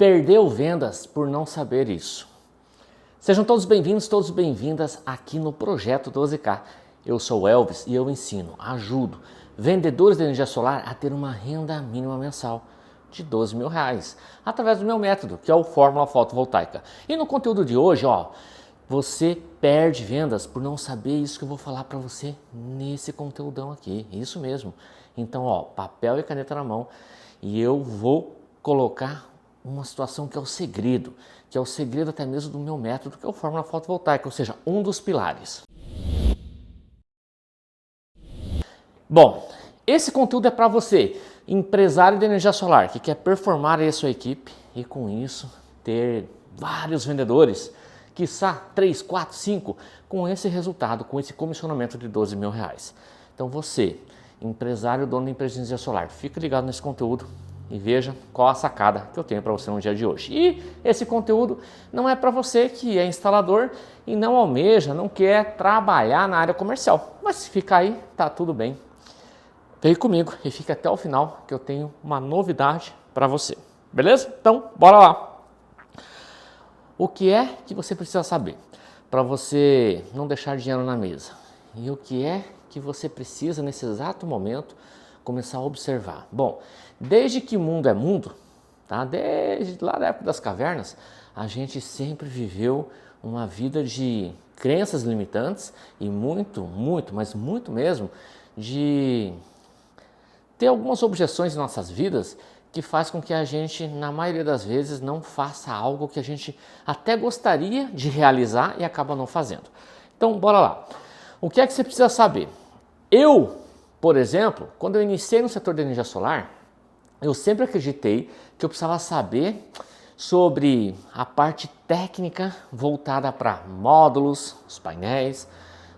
Perdeu vendas por não saber isso. Sejam todos bem-vindos, todas bem-vindas aqui no Projeto 12K. Eu sou o Elvis e eu ensino, ajudo vendedores de energia solar a ter uma renda mínima mensal de R$12.000 através do meu método, que é o Fórmula Fotovoltaica. E no conteúdo de hoje, você perde vendas por não saber isso que eu vou falar para você nesse conteúdão aqui. Isso mesmo. Então, papel e caneta na mão e eu vou colocar uma situação que é o segredo até mesmo do meu método, que é o Fórmula Fotovoltaica, ou seja, um dos pilares. Bom, esse conteúdo é para você, empresário de energia solar, que quer performar aí a sua equipe e com isso ter vários vendedores, quiçá 3, 4, 5, com esse resultado, com esse comissionamento de R$12.000. Então você, empresário, dono de empresa de energia solar, fica ligado nesse conteúdo e veja qual a sacada que eu tenho para você no dia de hoje. E esse conteúdo não é para você que é instalador e não almeja, não quer trabalhar na área comercial. Mas se ficar aí, tá tudo bem. Vem comigo e fica até o final que eu tenho uma novidade para você. Beleza? Então, bora lá. O que é que você precisa saber para você não deixar dinheiro na mesa? E o que é que você precisa nesse exato momento começar a observar? Bom, desde que mundo é mundo, tá? Desde lá da época das cavernas, a gente sempre viveu uma vida de crenças limitantes e mas muito mesmo, de ter algumas objeções em nossas vidas que faz com que a gente, na maioria das vezes, não faça algo que a gente até gostaria de realizar e acaba não fazendo. Então, bora lá. O que é que você precisa saber? Eu, por exemplo, quando eu iniciei no setor de energia solar, eu sempre acreditei que eu precisava saber sobre a parte técnica voltada para módulos, os painéis,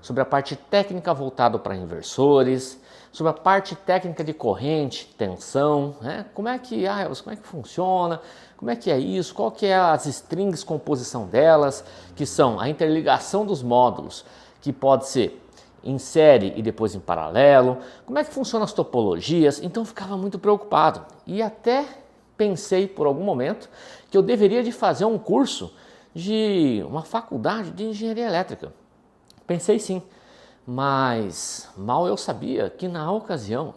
sobre a parte técnica voltada para inversores, sobre a parte técnica de corrente, tensão, né? Como é que funciona, como é que é isso, qual que é as strings, composição delas, que são a interligação dos módulos, que pode ser em série e depois em paralelo, como é que funcionam as topologias. Então eu ficava muito preocupado e até pensei por algum momento que eu deveria de fazer um curso de uma faculdade de engenharia elétrica. Pensei sim, mas mal eu sabia que na ocasião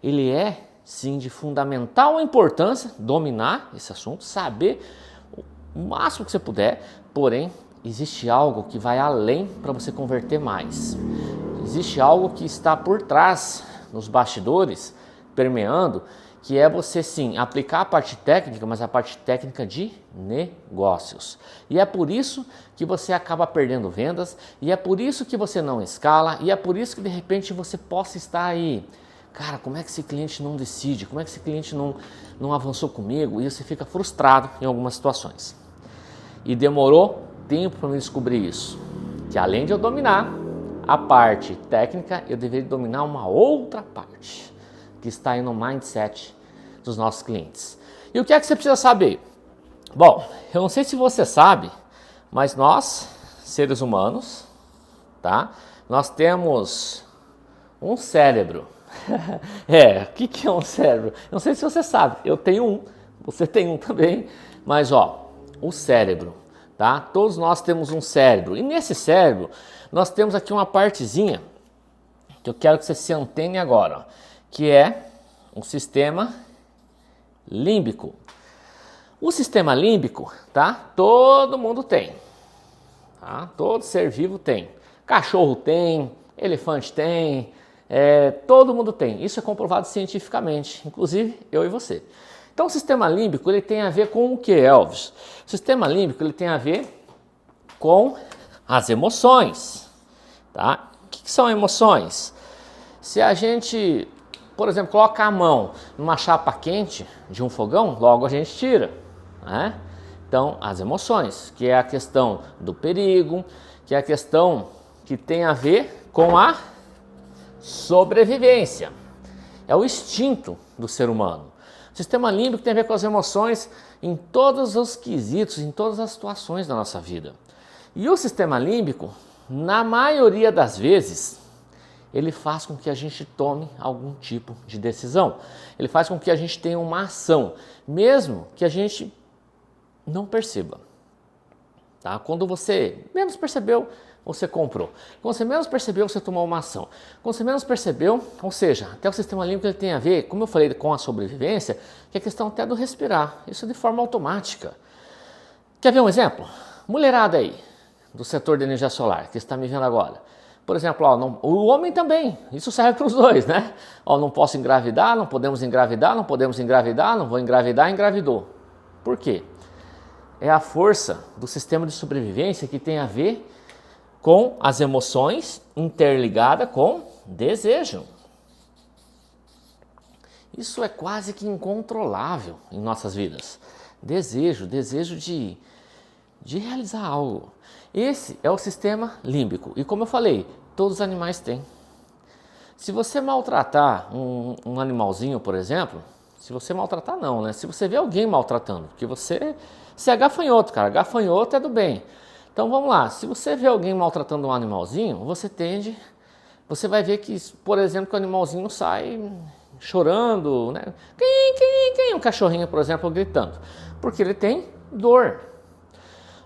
ele é sim de fundamental importância dominar esse assunto, saber o máximo que você puder, porém existe algo que vai além para você converter mais. Existe algo que está por trás, nos bastidores, permeando, que é você sim aplicar a parte técnica, mas a parte técnica de negócios. E é por isso que você acaba perdendo vendas, e é por isso que você não escala, e é por isso que de repente você possa estar aí, cara, como é que esse cliente não decide? Como é que esse cliente não avançou comigo? E você fica frustrado em algumas situações. E demorou tempo para me descobrir isso, que além de eu dominar a parte técnica, eu deveria dominar uma outra parte que está aí no mindset dos nossos clientes. E o que é que você precisa saber? Bom, eu não sei se você sabe, mas nós, seres humanos, tá? Nós temos um cérebro. O que é um cérebro? Eu não sei se você sabe, eu tenho um, você tem um também, mas o cérebro, tá? Todos nós temos um cérebro, e nesse cérebro nós temos aqui uma partezinha que eu quero que você se antene agora, que é um sistema límbico. O sistema límbico, tá? Todo mundo tem, tá? Todo ser vivo tem. Cachorro tem, elefante tem, todo mundo tem. Isso é comprovado cientificamente, inclusive eu e você. Então o sistema límbico ele tem a ver com o que, Elvis? O sistema límbico ele tem a ver com as emoções, tá? O que são emoções? Se a gente, por exemplo, coloca a mão numa chapa quente de um fogão, logo a gente tira, né? Então, as emoções, que é a questão do perigo, que é a questão que tem a ver com a sobrevivência. É o instinto do ser humano. O sistema límbico tem a ver com as emoções em todos os quesitos, em todas as situações da nossa vida. E o sistema límbico, na maioria das vezes, ele faz com que a gente tome algum tipo de decisão. Ele faz com que a gente tenha uma ação, mesmo que a gente não perceba. Tá? Quando você menos percebeu, você comprou. Quando você menos percebeu, você tomou uma ação. Quando você menos percebeu, ou seja, até o sistema límbico ele tem a ver, como eu falei, com a sobrevivência, que é a questão até do respirar. Isso de forma automática. Quer ver um exemplo? Mulherada aí, do setor de energia solar, que está me vendo agora. Por exemplo, ó, o homem também, isso serve para os dois, né? Ó, não posso engravidar, não podemos engravidar, não podemos engravidar, não vou engravidar, engravidou. Por quê? É a força do sistema de sobrevivência que tem a ver com as emoções interligadas com desejo. Isso é quase que incontrolável em nossas vidas. Desejo de realizar algo. Esse é o sistema límbico. E como eu falei, todos os animais têm. Se você maltratar um animalzinho, por exemplo, se você maltratar não, né? Se você vê alguém maltratando, porque você é gafanhoto, cara. Gafanhoto é do bem. Então vamos lá, se você vê alguém maltratando um animalzinho, você vai ver que, por exemplo, que o animalzinho sai chorando, né? Um cachorrinho, por exemplo, gritando, porque ele tem dor.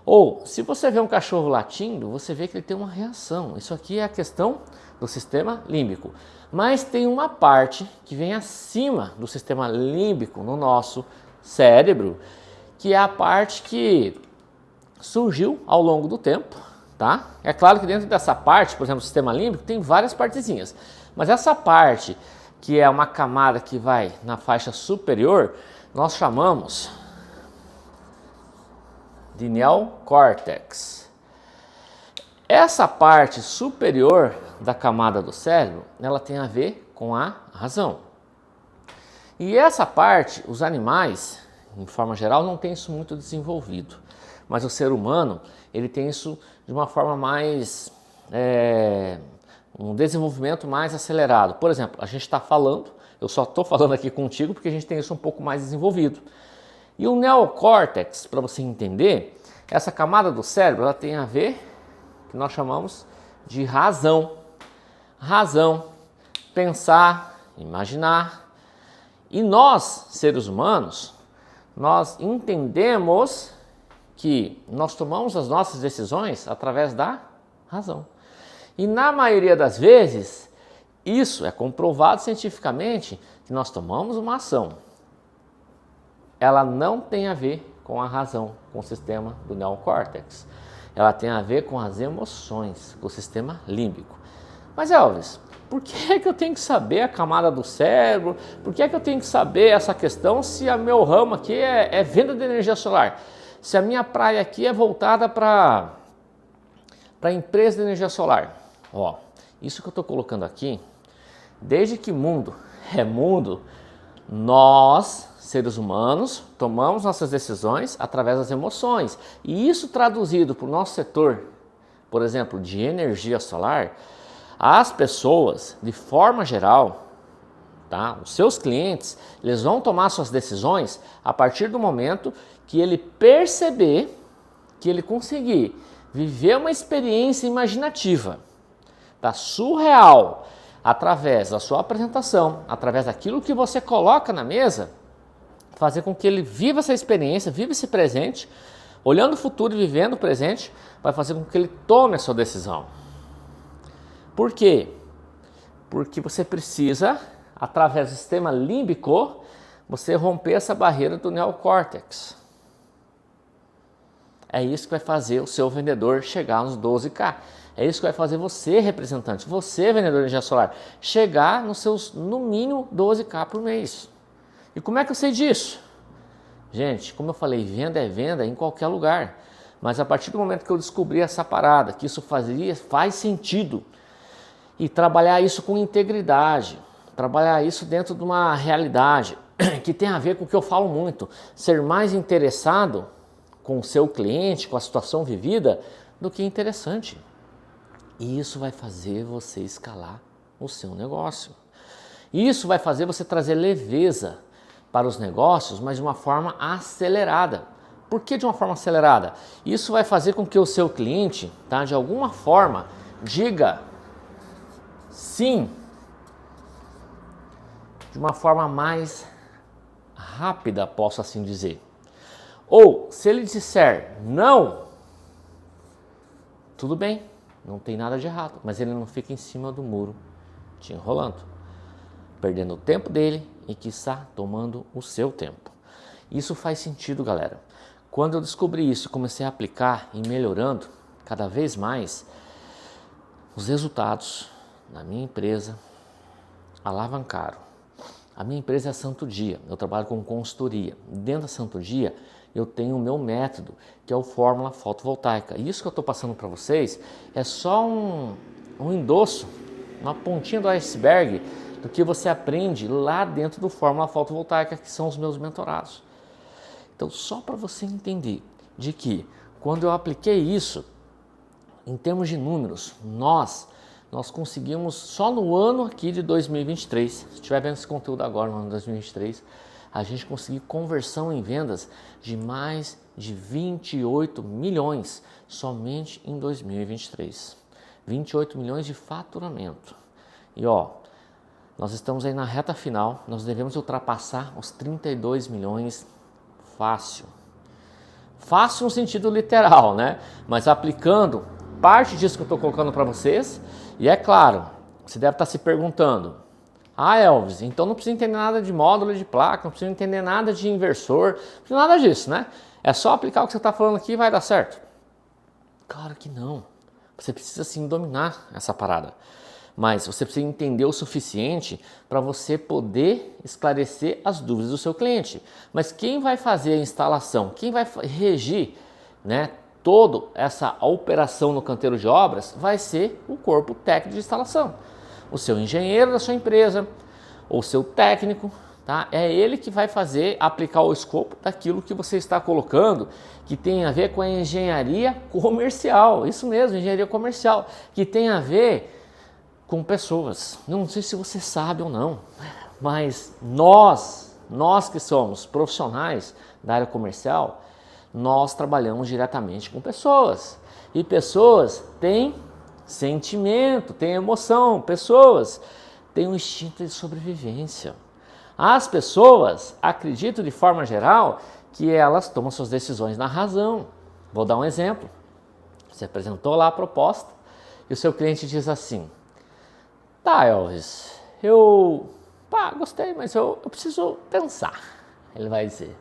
Ou, se você vê um cachorro latindo, você vê que ele tem uma reação. Isso aqui é a questão do sistema límbico. Mas tem uma parte que vem acima do sistema límbico no nosso cérebro, que é a parte que surgiu ao longo do tempo, tá? É claro que dentro dessa parte, por exemplo, do sistema límbico, tem várias partezinhas. Mas essa parte, que é uma camada que vai na faixa superior, nós chamamos de neocórtex. Essa parte superior da camada do cérebro, ela tem a ver com a razão. E essa parte, os animais, em forma geral, não tem isso muito desenvolvido. Mas o ser humano, ele tem isso de uma forma mais, um desenvolvimento mais acelerado. Por exemplo, a gente está falando, eu só estou falando aqui contigo porque a gente tem isso um pouco mais desenvolvido. E o neocórtex, para você entender, essa camada do cérebro, ela tem a ver, que nós chamamos de razão. Razão, pensar, imaginar. E nós, seres humanos, nós entendemos que nós tomamos as nossas decisões através da razão. E na maioria das vezes, isso é comprovado cientificamente, que nós tomamos uma ação. Ela não tem a ver com a razão, com o sistema do neocórtex. Ela tem a ver com as emoções, com o sistema límbico. Mas Elvis, por que é que eu tenho que saber a camada do cérebro? Por que é que eu tenho que saber essa questão se o meu ramo aqui é venda de energia solar? Se a minha praia aqui é voltada para empresa de energia solar? Ó, isso que eu estou colocando aqui, desde que mundo é mundo, nós, seres humanos, tomamos nossas decisões através das emoções. E isso traduzido para o nosso setor, por exemplo, de energia solar, as pessoas, de forma geral, tá? Os seus clientes, eles vão tomar suas decisões a partir do momento que ele perceber, que ele conseguir viver uma experiência imaginativa, tá? Surreal, através da sua apresentação, através daquilo que você coloca na mesa, fazer com que ele viva essa experiência, viva esse presente, olhando o futuro e vivendo o presente, vai fazer com que ele tome a sua decisão. Por quê? Porque você precisa, através do sistema límbico, você romper essa barreira do neocórtex. É isso que vai fazer o seu vendedor chegar nos 12K. É isso que vai fazer você, representante, você, vendedor de energia solar, chegar nos seus, no mínimo, 12K por mês. E como é que eu sei disso? Gente, como eu falei, venda é venda em qualquer lugar. Mas a partir do momento que eu descobri essa parada, que isso faz sentido, e trabalhar isso com integridade, trabalhar isso dentro de uma realidade que tem a ver com o que eu falo muito, ser mais interessado com o seu cliente, com a situação vivida, do que interessante. E isso vai fazer você escalar o seu negócio. Isso vai fazer você trazer leveza para os negócios, mas de uma forma acelerada. Por que de uma forma acelerada? Isso vai fazer com que o seu cliente, tá, de alguma forma, diga sim, de uma forma mais rápida, posso assim dizer. Ou se ele disser não, tudo bem, não tem nada de errado, mas ele não fica em cima do muro te enrolando, perdendo o tempo dele e quiçá tomando o seu tempo. Isso faz sentido, galera. Quando eu descobri isso e comecei a aplicar e melhorando cada vez mais, os resultados na minha empresa alavancaram. A minha empresa é a Santo Dia, eu trabalho com consultoria. Dentro da Santo Dia, eu tenho o meu método, que é o Fórmula Fotovoltaica. E isso que eu estou passando para vocês é só um endosso, uma pontinha do iceberg do que você aprende lá dentro do Fórmula Fotovoltaica, que são os meus mentorados. Então, só para você entender de que quando eu apliquei isso, em termos de números, nós conseguimos só no ano aqui de 2023, se estiver vendo esse conteúdo agora no ano de 2023, a gente conseguiu conversão em vendas de mais de 28 milhões somente em 2023. 28 milhões de faturamento. E nós estamos aí na reta final, nós devemos ultrapassar os 32 milhões fácil. Fácil no sentido literal, né? Mas aplicando parte disso que eu estou colocando para vocês, e é claro, você deve estar se perguntando, Elvis, então não precisa entender nada de módulo de placa, não precisa entender nada de inversor, não precisa nada disso, né? É só aplicar o que você está falando aqui e vai dar certo. Claro que não. Você precisa sim dominar essa parada. Mas você precisa entender o suficiente para você poder esclarecer as dúvidas do seu cliente. Mas quem vai fazer a instalação, quem vai regir, né, toda essa operação no canteiro de obras vai ser o corpo técnico de instalação. O seu engenheiro da sua empresa, ou seu técnico, tá? É ele que vai aplicar o escopo daquilo que você está colocando, que tem a ver com a engenharia comercial. Isso mesmo, engenharia comercial, que tem a ver com pessoas. Não sei se você sabe ou não, mas nós que somos profissionais da área comercial, nós trabalhamos diretamente com pessoas. E pessoas têm sentimento, têm emoção, pessoas têm um instinto de sobrevivência. As pessoas acreditam de forma geral que elas tomam suas decisões na razão. Vou dar um exemplo. Você apresentou lá a proposta e o seu cliente diz assim: tá, Elvis, eu gostei, mas eu preciso pensar. Ele vai dizer.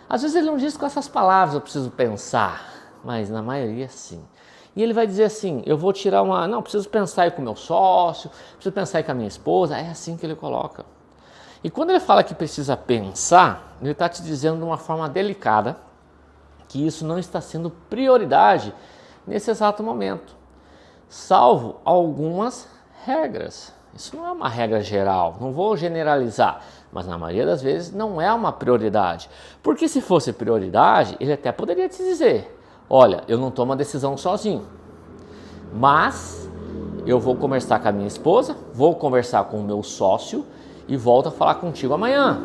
Às vezes ele não diz com essas palavras, eu preciso pensar, mas na maioria sim. E ele vai dizer assim, eu vou tirar preciso pensar aí com o meu sócio, preciso pensar aí com a minha esposa, é assim que ele coloca. E quando ele fala que precisa pensar, ele está te dizendo de uma forma delicada que isso não está sendo prioridade nesse exato momento, salvo algumas regras. Isso não é uma regra geral, não vou generalizar, mas na maioria das vezes não é uma prioridade. Porque se fosse prioridade, ele até poderia te dizer, olha, eu não tomo a decisão sozinho, mas eu vou conversar com a minha esposa, vou conversar com o meu sócio e volto a falar contigo amanhã.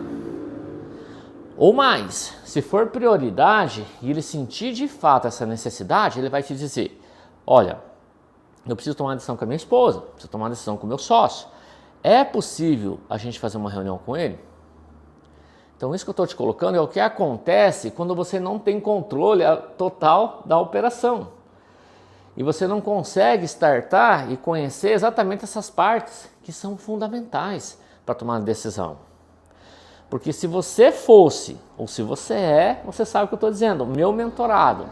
Ou mais, se for prioridade e ele sentir de fato essa necessidade, ele vai te dizer, olha, eu preciso tomar uma decisão com a minha esposa, preciso tomar uma decisão com o meu sócio. É possível a gente fazer uma reunião com ele? Então isso que eu estou te colocando é o que acontece quando você não tem controle total da operação. E você não consegue startar e conhecer exatamente essas partes que são fundamentais para tomar a decisão. Porque se você fosse, ou se você você sabe o que eu estou dizendo, o meu mentorado,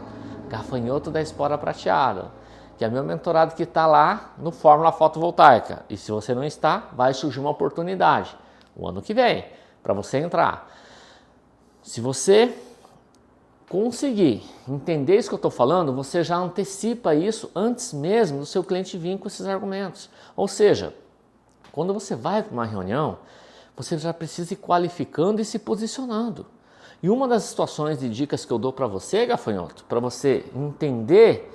gafanhoto da espora prateada, que é meu mentorado que está lá no Fórmula Fotovoltaica. E se você não está, vai surgir uma oportunidade o ano que vem para você entrar. Se você conseguir entender isso que eu estou falando, você já antecipa isso antes mesmo do seu cliente vir com esses argumentos. Ou seja, quando você vai para uma reunião, você já precisa ir qualificando e se posicionando. E uma das situações de dicas que eu dou para você, gafanhoto, para você entender,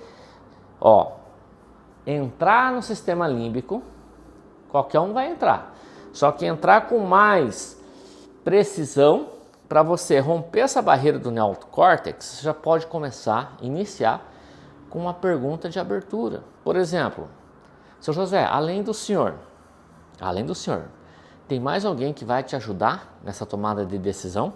entrar no sistema límbico, qualquer um vai entrar. Só que entrar com mais precisão, para você romper essa barreira do neocórtex, você já pode iniciar com uma pergunta de abertura. Por exemplo, seu José, além do senhor, tem mais alguém que vai te ajudar nessa tomada de decisão?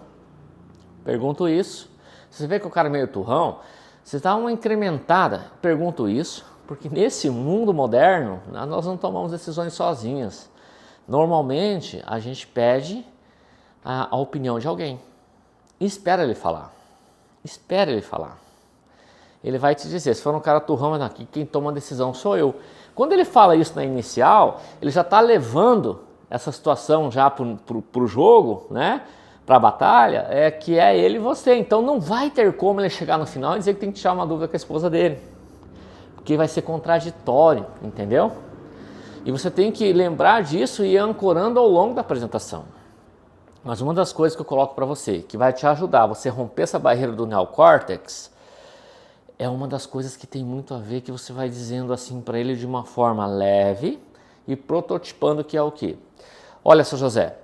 Pergunto isso. Você vê que o cara é meio turrão, você dá uma incrementada. Pergunto isso porque nesse mundo moderno nós não tomamos decisões sozinhas. Normalmente a gente pede a opinião de alguém. E espera ele falar. Espera ele falar. Ele vai te dizer, se for um cara turrão, mas aqui quem toma a decisão sou eu. Quando ele fala isso na inicial, ele já está levando essa situação já para o jogo, né? Para a batalha, que é ele e você. Então não vai ter como ele chegar no final e dizer que tem que tirar uma dúvida com a esposa dele. Porque vai ser contraditório, entendeu? E você tem que lembrar disso e ir ancorando ao longo da apresentação. Mas uma das coisas que eu coloco para você, que vai te ajudar a você romper essa barreira do neocórtex, é uma das coisas que tem muito a ver, que você vai dizendo assim para ele de uma forma leve e prototipando, que é o quê? Olha, seu José,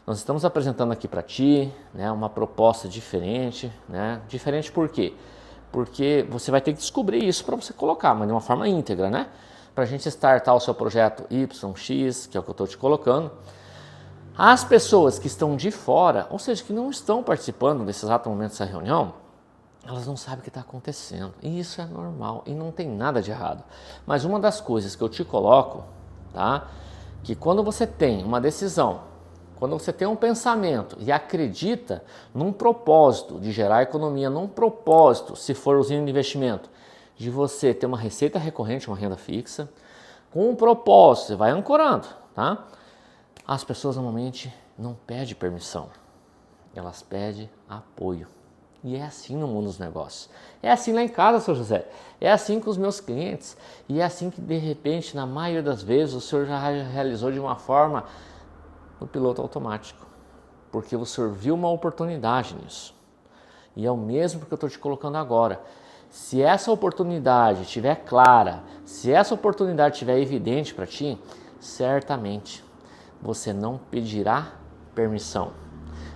nós estamos apresentando aqui para ti, né, uma proposta diferente, né? Diferente por quê? Porque você vai ter que descobrir isso para você colocar, mas de uma forma íntegra, né? Para a gente startar o seu projeto YX, que é o que eu estou te colocando. As pessoas que estão de fora, ou seja, que não estão participando desse exato momento dessa reunião, elas não sabem o que está acontecendo. E isso é normal e não tem nada de errado. Mas uma das coisas que eu te coloco, tá? Que quando você tem uma decisão, quando você tem um pensamento e acredita num propósito de gerar economia, num propósito, se for usando investimento, de você ter uma receita recorrente, uma renda fixa, com um propósito, você vai ancorando, tá? As pessoas normalmente não pedem permissão, elas pedem apoio. E é assim no mundo dos negócios. É assim lá em casa, seu José. É assim com os meus clientes. E é assim que, de repente, na maioria das vezes, o senhor já realizou de uma forma no piloto automático. Porque o senhor viu uma oportunidade nisso. E é o mesmo que eu estou te colocando agora. Se essa oportunidade estiver clara, se essa oportunidade estiver evidente para ti, certamente você não pedirá permissão.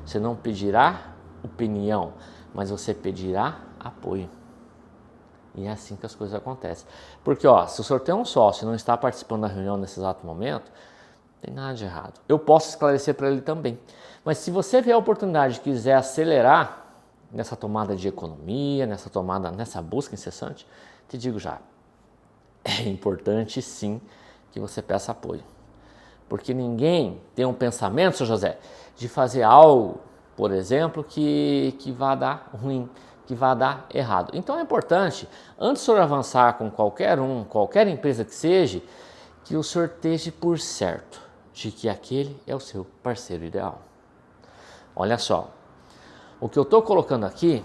Você não pedirá opinião, mas você pedirá apoio. E é assim que as coisas acontecem. Porque, se o senhor tem um sócio e não está participando da reunião nesse exato momento, não tem nada de errado. Eu posso esclarecer para ele também. Mas se você vê a oportunidade e quiser acelerar nessa tomada de economia, nessa busca incessante, te digo já, é importante sim que você peça apoio. Porque ninguém tem um pensamento, seu José, de fazer algo, por exemplo, que vá dar ruim, que vá dar errado. Então é importante, antes do senhor avançar com qualquer empresa que seja, que o senhor esteja por certo de que aquele é o seu parceiro ideal. Olha só, o que eu estou colocando aqui,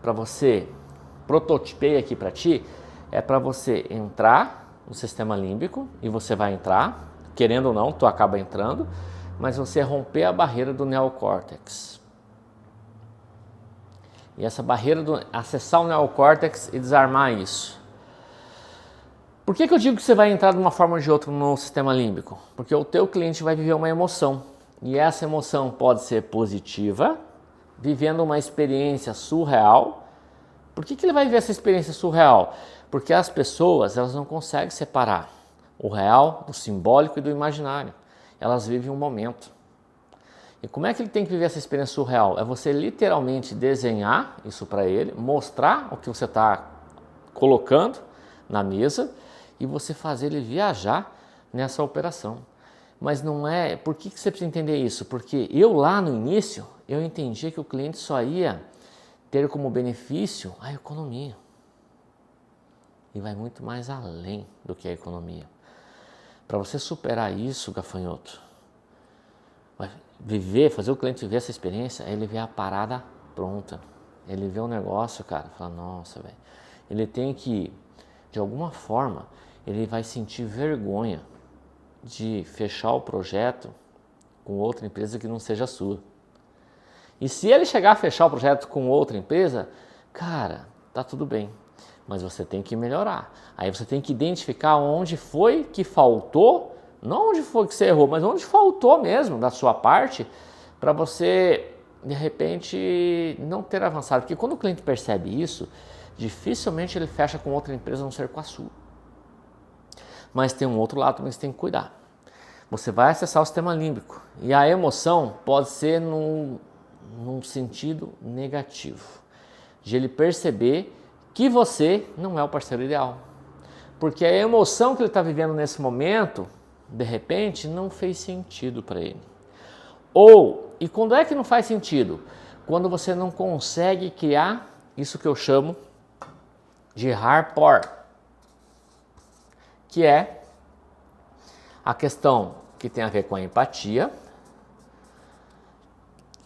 para você, prototipei aqui para ti, é para você entrar no sistema límbico, e você vai entrar, querendo ou não, tu acaba entrando, mas você romper a barreira do neocórtex. E essa barreira acessar o neocórtex e desarmar isso. Por que eu digo que você vai entrar de uma forma ou de outra no sistema límbico? Porque o teu cliente vai viver uma emoção. E essa emoção pode ser positiva, vivendo uma experiência surreal. Por que ele vai viver essa experiência surreal? Porque as pessoas, elas não conseguem separar o real do simbólico e do imaginário. Elas vivem um momento. E como é que ele tem que viver essa experiência surreal? É você literalmente desenhar isso para ele, mostrar o que você está colocando na mesa e você fazer ele viajar nessa operação. Mas não é... Por que você precisa entender isso? Porque eu lá no início, eu entendia que o cliente só ia ter como benefício a economia. E vai muito mais além do que a economia. Para você superar isso, gafanhoto, fazer o cliente viver essa experiência, é ele ver a parada pronta. Ele vê o negócio, cara, fala, nossa, velho. Ele tem que, de alguma forma, ele vai sentir vergonha de fechar o projeto com outra empresa que não seja a sua. E se ele chegar a fechar o projeto com outra empresa, cara, tá tudo bem. Mas você tem que melhorar. Aí você tem que identificar onde foi que faltou, não onde foi que você errou, mas onde faltou mesmo da sua parte, para você, de repente, não ter avançado. Porque quando o cliente percebe isso, dificilmente ele fecha com outra empresa a não ser com a sua. Mas tem um outro lado também que você tem que cuidar. Você vai acessar o sistema límbico e a emoção pode ser num sentido negativo. de ele perceber que você não é o parceiro ideal. Porque a emoção que ele está vivendo nesse momento, de repente, não fez sentido para ele. E quando é que não faz sentido? Quando você não consegue criar isso que eu chamo de rapport, que é a questão que tem a ver com a empatia,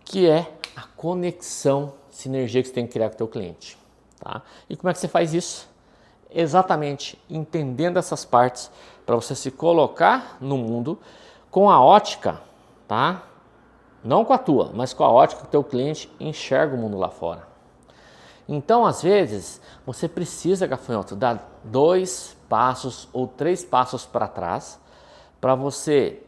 que é a conexão, sinergia que você tem que criar com o teu cliente. Tá? E como é que você faz isso? Exatamente entendendo essas partes para você se colocar no mundo com a ótica, tá? Não com a tua, mas com a ótica que o teu cliente enxerga o mundo lá fora. Então, às vezes, você precisa, gafanhoto, dar 2 passos ou 3 passos para trás para você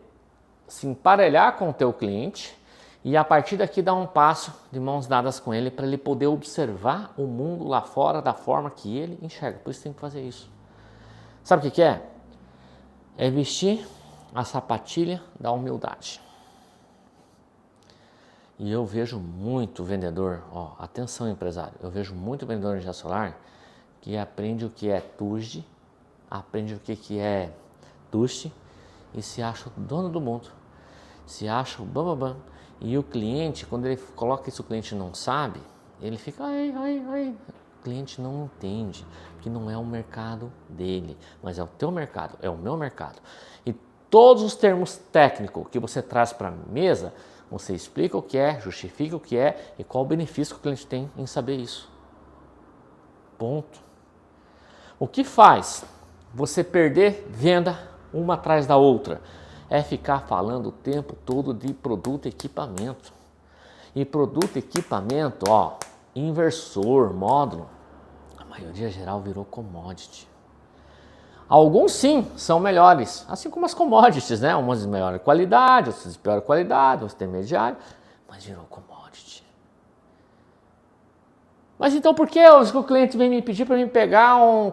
se emparelhar com o teu cliente e a partir daqui dar um passo de mãos dadas com ele para ele poder observar o mundo lá fora da forma que ele enxerga. Por isso tem que fazer isso. Sabe o que é? É vestir a sapatilha da humildade. E eu vejo muito vendedor, atenção empresário, eu vejo muito vendedor de energia solar que aprende o que é TUSD, aprende o que é TUST e se acha o dono do mundo, se acha o bambambam. E o cliente, quando ele coloca isso, o cliente não sabe, ele fica, ai. O cliente não entende, que não é o mercado dele, mas é o teu mercado, é o meu mercado. E todos os termos técnicos que você traz para a mesa, você explica o que é, justifica o que é e qual o benefício que o cliente tem em saber isso. Ponto. O que faz você perder venda uma atrás da outra? É ficar falando o tempo todo de produto e equipamento. E produto e equipamento, inversor, módulo, a maioria geral virou commodity. Alguns sim são melhores, assim como as commodities, né? Umas de melhor qualidade, outras de pior qualidade, outras intermediário, mas virou commodity. Mas então por que o cliente vem me pedir para mim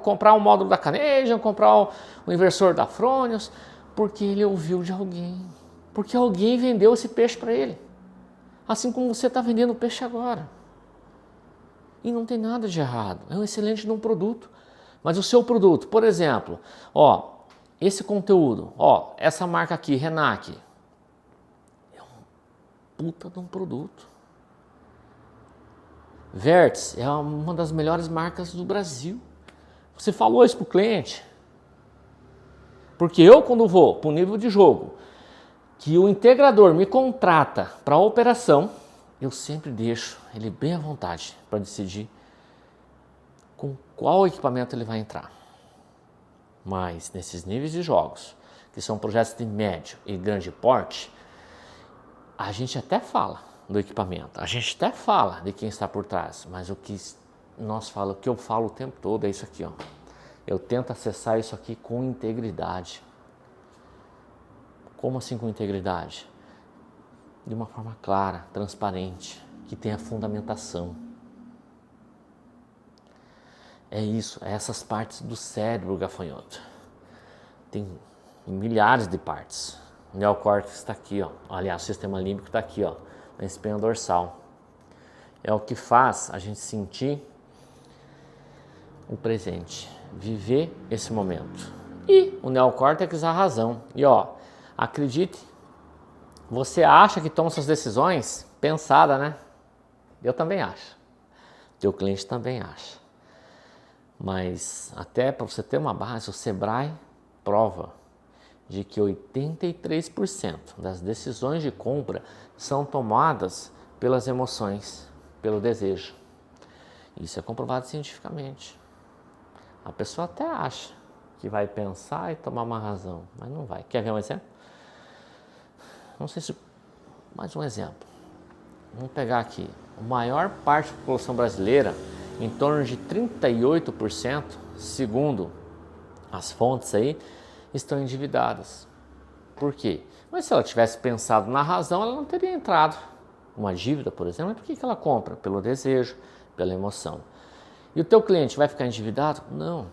comprar um módulo da Canadian, comprar um inversor da Fronius? Porque ele ouviu de alguém, porque alguém vendeu esse peixe para ele, assim como você está vendendo o peixe agora. E não tem nada de errado, é um excelente produto. Mas o seu produto, por exemplo, esse conteúdo, essa marca aqui, Renac, é um puta de um produto. Vertz é uma das melhores marcas do Brasil. Você falou isso para o cliente? Porque eu, quando vou para o nível de jogo, que o integrador me contrata para a operação, eu sempre deixo ele bem à vontade para decidir com qual equipamento ele vai entrar. Mas nesses níveis de jogos, que são projetos de médio e grande porte, a gente até fala do equipamento, a gente até fala de quem está por trás, mas o que eu falo o tempo todo é isso aqui, Eu tento acessar isso aqui com integridade. Como assim com integridade? De uma forma clara, transparente, que tenha fundamentação. É isso, é essas partes do cérebro, gafanhoto. Tem milhares de partes. O neocórtex está aqui, Aliás, o sistema límbico está aqui, na espinha dorsal. É o que faz a gente sentir o presente, viver esse momento. E o neocórtex a razão. E acredite, você acha que toma suas decisões pensada, né? Eu também acho. Teu cliente também acha. Mas até para você ter uma base, o Sebrae prova de que 83% das decisões de compra são tomadas pelas emoções, pelo desejo. Isso é comprovado cientificamente. A pessoa até acha que vai pensar e tomar uma razão, mas não vai. Quer ver um exemplo? Não sei se... Mais um exemplo. Vamos pegar aqui. A maior parte da população brasileira, em torno de 38%, segundo as fontes aí, estão endividadas. Por quê? Mas se ela tivesse pensado na razão, ela não teria entrado. Uma dívida, por exemplo, mas por que ela compra? Pelo desejo, pela emoção. E o teu cliente vai ficar endividado? Não,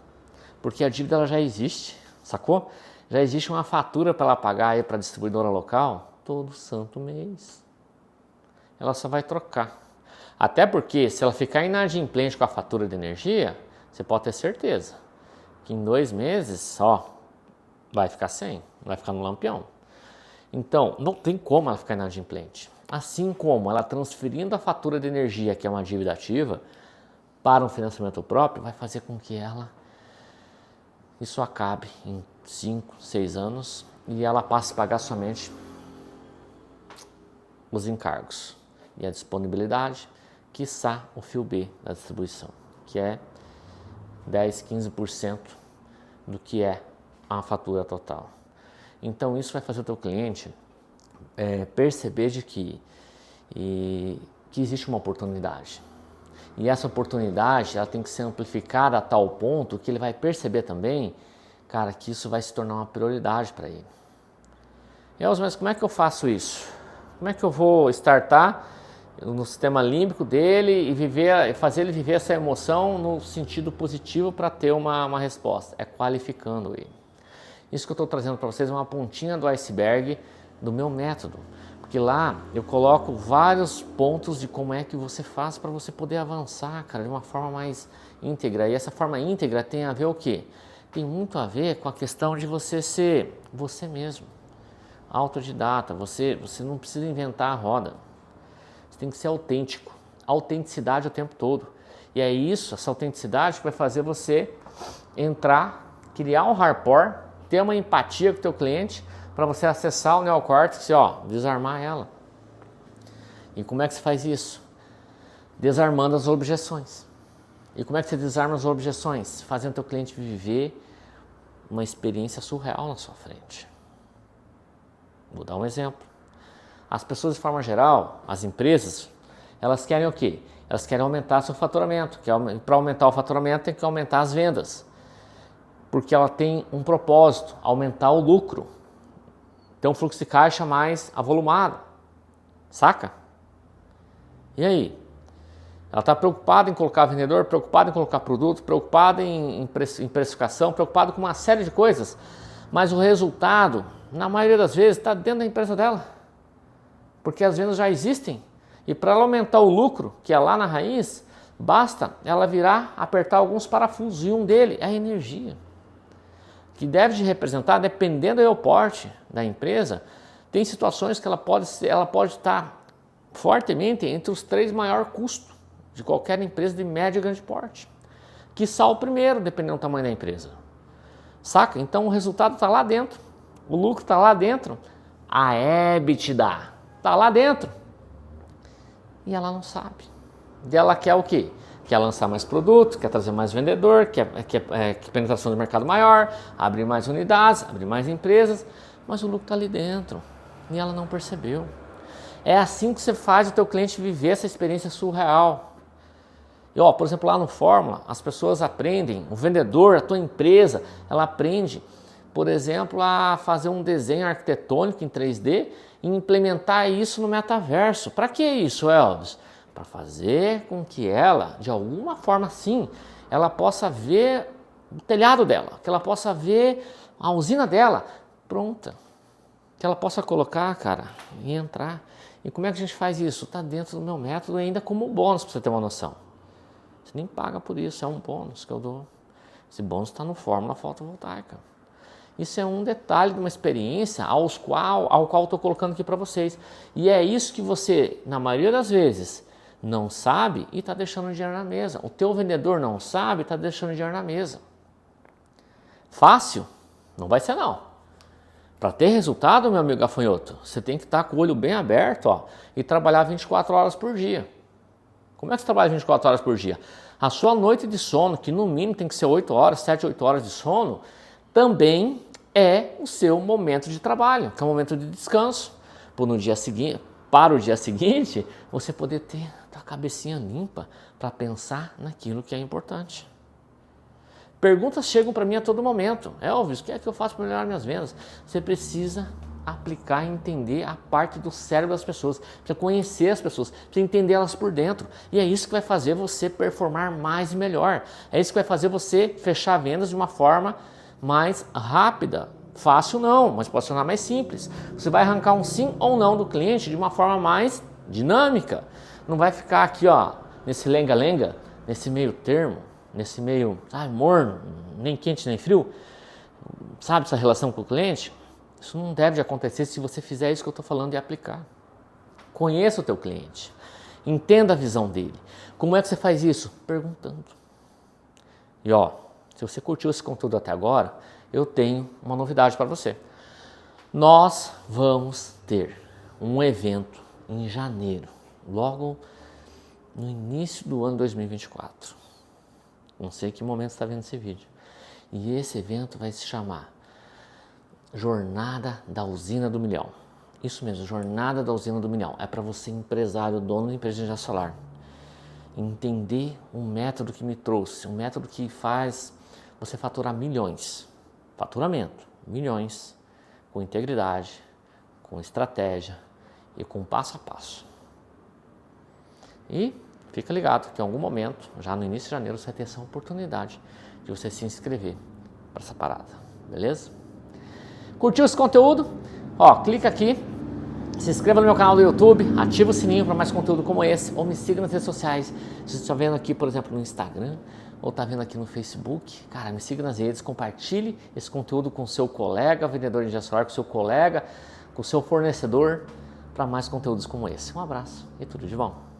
porque a dívida ela já existe, sacou? Já existe uma fatura para ela pagar aí para a distribuidora local todo santo mês. Ela só vai trocar. Até porque se ela ficar inadimplente com a fatura de energia, você pode ter certeza que em 2 meses só vai ficar sem, vai ficar no lampião. Então, não tem como ela ficar inadimplente. Assim como ela transferindo a fatura de energia, que é uma dívida ativa, para um financiamento próprio, vai fazer com que isso acabe em 5, 6 anos e ela passe a pagar somente os encargos e a disponibilidade, quiçá o fio B da distribuição, que é 10, 15% do que é a fatura total. Então isso vai fazer o teu cliente perceber de que existe uma oportunidade. E essa oportunidade ela tem que ser amplificada a tal ponto que ele vai perceber também, cara, que isso vai se tornar uma prioridade para ele. Mas como é que eu faço isso? Como é que eu vou startar no sistema límbico dele e fazer ele viver essa emoção no sentido positivo para ter uma resposta? É qualificando ele. Isso que eu estou trazendo para vocês é uma pontinha do iceberg do meu método. Porque lá eu coloco vários pontos de como é que você faz para você poder avançar, cara, de uma forma mais íntegra. E essa forma íntegra tem a ver o quê? Tem muito a ver com a questão de você ser você mesmo. Autodidata, você não precisa inventar a roda. Você tem que ser autêntico. Autenticidade o tempo todo. E é isso, essa autenticidade que vai fazer você entrar, criar um rapport, ter uma empatia com o teu cliente, para você acessar o neocórtex e desarmar ela. E como é que você faz isso? Desarmando as objeções. E como é que você desarma as objeções? Fazendo o teu cliente viver uma experiência surreal na sua frente. Vou dar um exemplo. As pessoas de forma geral, as empresas, elas querem o quê? Elas querem aumentar seu faturamento. Para aumentar o faturamento tem que aumentar as vendas. Porque ela tem um propósito, aumentar o lucro. Ter um fluxo de caixa mais avolumado. Saca? E aí? Ela está preocupada em colocar vendedor, preocupada em colocar produto, preocupada em precificação, preocupada com uma série de coisas. Mas o resultado, na maioria das vezes, está dentro da empresa dela. Porque as vendas já existem. E para ela aumentar o lucro, que é lá na raiz, basta ela virar, apertar alguns parafusos. E um deles é a energia. Que deve de representar, dependendo do porte da empresa, tem situações que ela pode estar fortemente entre os 3 maiores custos de qualquer empresa de médio e grande porte. Quiçá o primeiro, dependendo do tamanho da empresa. Saca? Então o resultado está lá dentro, o lucro está lá dentro, a EBITDA está lá dentro. E ela não sabe. E ela quer o quê? Quer lançar mais produto, quer trazer mais vendedor, quer penetração do mercado maior, abrir mais unidades, abrir mais empresas, mas o lucro está ali dentro e ela não percebeu. É assim que você faz o teu cliente viver essa experiência surreal. E por exemplo, lá no Fórmula, as pessoas aprendem, o vendedor, a tua empresa, ela aprende, por exemplo, a fazer um desenho arquitetônico em 3D e implementar isso no metaverso. Para que isso, Elvis? Para fazer com que ela, de alguma forma sim, ela possa ver o telhado dela, que ela possa ver a usina dela pronta, que ela possa colocar, cara, e entrar. E como é que a gente faz isso? Está dentro do meu método ainda como bônus, para você ter uma noção. Você nem paga por isso, é um bônus que eu dou. Esse bônus está no Fórmula Fotovoltaica. Isso é um detalhe de uma experiência ao qual eu estou colocando aqui para vocês. E é isso que você, na maioria das vezes, não sabe e está deixando dinheiro na mesa. O teu vendedor não sabe e está deixando dinheiro na mesa. Fácil? Não vai ser não. Para ter resultado, meu amigo gafanhoto, você tem que estar com o olho bem aberto e trabalhar 24 horas por dia. Como é que você trabalha 24 horas por dia? A sua noite de sono, que no mínimo tem que ser 8 horas, 7, 8 horas de sono, também é o seu momento de trabalho, que é um momento de descanso. Para o dia seguinte, você poder ter a cabecinha limpa para pensar naquilo que é importante. Perguntas chegam para mim a todo momento. Elvis, o que é que eu faço para melhorar minhas vendas? Você precisa aplicar e entender a parte do cérebro das pessoas. Precisa conhecer as pessoas, precisa entender elas por dentro. E é isso que vai fazer você performar mais e melhor. É isso que vai fazer você fechar vendas de uma forma mais rápida. Fácil não, mas pode se tornar mais simples. Você vai arrancar um sim ou não do cliente de uma forma mais dinâmica. Não vai ficar aqui, ó, nesse lenga-lenga, nesse meio termo, nesse meio, morno, nem quente nem frio. Sabe essa relação com o cliente? Isso não deve acontecer se você fizer isso que eu estou falando e aplicar. Conheça o teu cliente. Entenda a visão dele. Como é que você faz isso? Perguntando. E ó, se você curtiu esse conteúdo até agora, eu tenho uma novidade para você. Nós vamos ter um evento em janeiro, logo no início do ano 2024. Não sei que momento você está vendo esse vídeo. E esse evento vai se chamar Jornada da Usina do Milhão. Isso mesmo, Jornada da Usina do Milhão. É para você, empresário, dono de empresa de energia solar, entender um método que me trouxe, um método que faz você faturar milhões. Faturamento, milhões, com integridade, com estratégia e com passo a passo. E fica ligado que em algum momento, já no início de janeiro, você vai ter essa oportunidade de você se inscrever para essa parada, beleza? Curtiu esse conteúdo? Ó, clica aqui, se inscreva no meu canal do YouTube, ativa o sininho para mais conteúdo como esse, ou me siga nas redes sociais. Se você está vendo aqui, por exemplo, no Instagram, ou está vendo aqui no Facebook, cara, me siga nas redes, compartilhe esse conteúdo com o seu colega vendedor de energia solar, com o seu colega, com o seu fornecedor, para mais conteúdos como esse. Um abraço e tudo de bom.